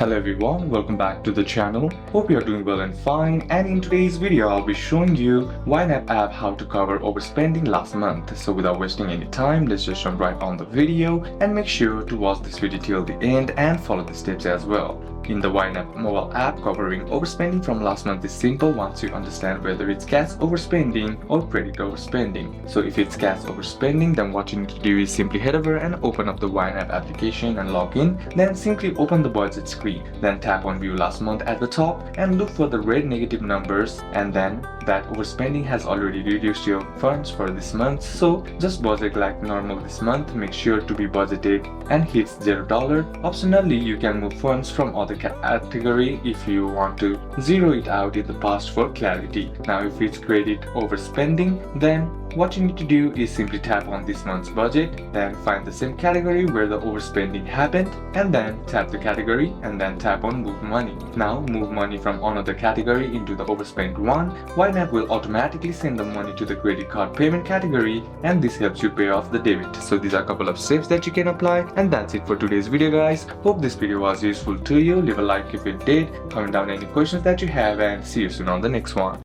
Hello everyone, welcome back to the channel. Hope you are doing well and fine, and in today's video I'll be showing you YNAB app how to cover overspending last month. So without wasting any time, let's just jump right on the video and make sure to watch this video till the end and follow the steps as well. In the YNAB mobile app, covering overspending from last month is simple once you understand whether it's cash overspending or credit overspending. So if it's cash overspending, then what you need to do is simply head over and open up the YNAB application and log in. Then simply open the budget screen. Then tap on view last month at the top and look for the red negative numbers, and then that overspending has already reduced your funds for this month. So just budget like normal this month. Make sure to be budgeted and hits $0. Optionally, you can move funds from other category if you want to zero it out in the past for clarity. Now if it's credit overspending, then what you need to do is simply tap on this month's budget, then find the same category where the overspending happened, and then tap the category and then tap on move money. Now move money from another category into the overspent one. YNAB will automatically send the money to the credit card payment category, and this helps you pay off the debit. So these are a couple of steps that you can apply, and that's it for today's video guys. Hope this video was useful to you. Leave a like if it did, comment down any questions that you have, and see you soon on the next one.